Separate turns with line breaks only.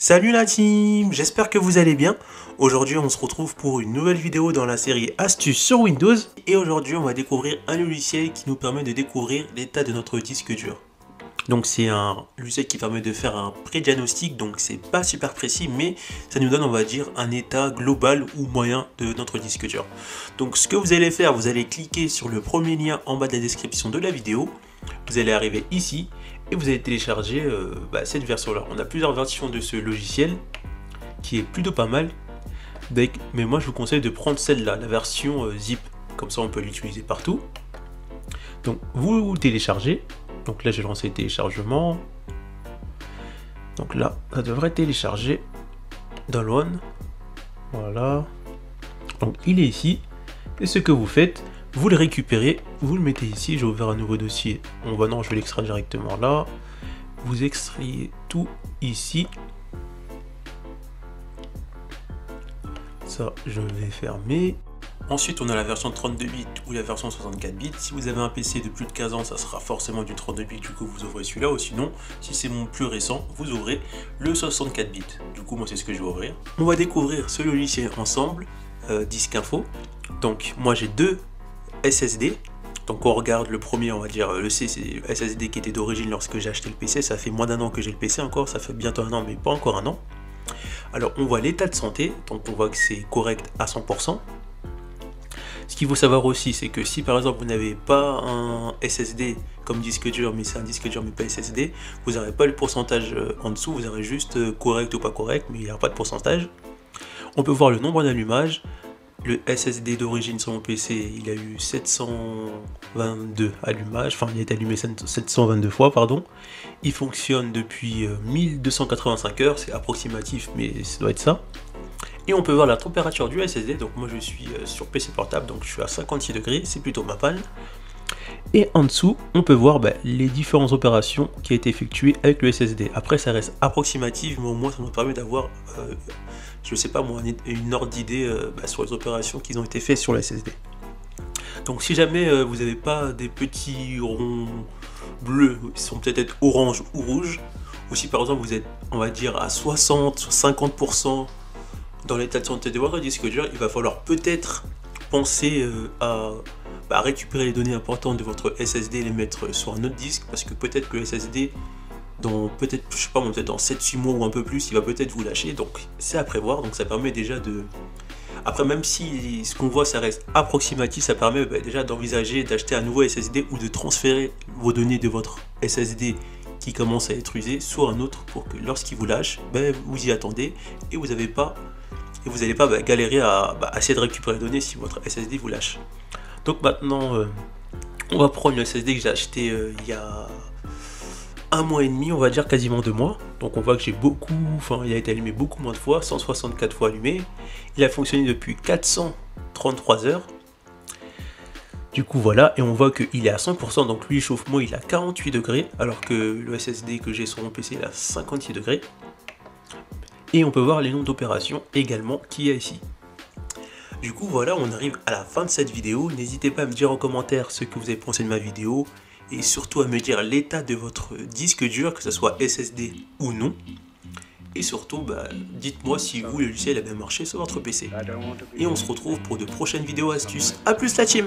Salut la team, j'espère que vous allez bien. Aujourd'hui on se retrouve pour une nouvelle vidéo dans la série Astuces sur Windows. Et aujourd'hui on va découvrir un logiciel qui nous permet de découvrir l'état de notre disque dur. Donc c'est un logiciel qui permet de faire un pré-diagnostic, donc c'est pas super précis, mais ça nous donne on va dire un état global ou moyen de notre disque dur. Donc ce que vous allez faire, vous allez cliquer sur le premier lien en bas de la description de la vidéo. Vous allez arriver ici et vous allez télécharger cette version là. On a plusieurs versions de ce logiciel qui est plutôt pas mal, mais moi je vous conseille de prendre celle-là, la version zip, comme ça on peut l'utiliser partout. Donc vous téléchargez, donc là j'ai lancé le téléchargement, donc là ça devrait télécharger. Download, voilà, donc il est ici et ce que vous faites, vous le récupérez, vous le mettez ici. J'ai ouvert un nouveau dossier. Non, je vais l'extraire directement là. Vous extrayez tout ici. Ça, je vais fermer. Ensuite, on a la version 32 bits ou la version 64 bits. Si vous avez un PC de plus de 15 ans, ça sera forcément du 32 bits. Du coup, vous ouvrez celui-là. Ou sinon, si c'est mon plus récent, vous ouvrez le 64 bits. Du coup, moi, c'est ce que je vais ouvrir. On va découvrir ce logiciel ensemble. Disque info. Donc, moi, j'ai deux SSD. Donc on regarde le premier, on va dire le C, c'est le SSD qui était d'origine lorsque j'ai acheté le PC. Ça fait moins d'un an que j'ai le PC encore, ça fait bientôt un an mais pas encore un an. Alors on voit l'état de santé, donc on voit que c'est correct à 100%. Ce qu'il faut savoir aussi, c'est que si par exemple vous n'avez pas un SSD comme disque dur, mais c'est un disque dur mais pas SSD, vous n'aurez pas le pourcentage en dessous, vous aurez juste correct ou pas correct, mais il n'y aura pas de pourcentage. On peut voir le nombre d'allumages. Le SSD d'origine sur mon PC, il a eu 722 allumages, enfin il a été allumé 722 fois, pardon. Il fonctionne depuis 1285 heures, c'est approximatif, mais ça doit être ça. Et on peut voir la température du SSD, donc moi je suis sur PC portable, donc je suis à 56 degrés, c'est plutôt ma panne. Et en dessous, on peut voir les différentes opérations qui ont été effectuées avec le SSD. Après, ça reste approximatif, mais au moins ça nous permet d'avoir, je sais pas moi, une ordre d'idée sur les opérations qui ont été faites sur le SSD. Donc si jamais vous n'avez pas des petits ronds bleus, ils sont peut-être orange ou rouge, ou si par exemple vous êtes, on va dire, à 60, 50% dans l'état de santé de votre disque dur, il va falloir peut-être penser à récupérer les données importantes de votre SSD et les mettre sur un autre disque, parce que peut-être que le SSD dans peut-être, je sais pas, peut-être dans 7-8 mois ou un peu plus, il va peut-être vous lâcher, donc c'est à prévoir. Donc ça permet déjà de... Après, même si ce qu'on voit ça reste approximatif, ça permet déjà d'envisager d'acheter un nouveau SSD ou de transférer vos données de votre SSD qui commence à être usé sur un autre, pour que lorsqu'il vous lâche, vous y attendez et vous n'allez pas galérer à essayer de récupérer les données si votre SSD vous lâche. Donc maintenant, on va prendre le SSD que j'ai acheté il y a un mois et demi, on va dire quasiment 2 mois. Donc on voit que il a été allumé beaucoup moins de fois, 164 fois allumé. Il a fonctionné depuis 433 heures. Du coup voilà, et on voit qu'il est à 100%, donc lui chauffe-moi il a 48 degrés, alors que le SSD que j'ai sur mon PC il a 56 degrés. Et on peut voir les noms d'opérations également qu'il y a ici. Du coup voilà, on arrive à la fin de cette vidéo. N'hésitez pas à me dire en commentaire ce que vous avez pensé de ma vidéo, et surtout à me dire l'état de votre disque dur, que ce soit SSD ou non. Et surtout, dites-moi si vous, le logiciel a bien marché sur votre PC. Et on se retrouve pour de prochaines vidéos astuces. A plus la team!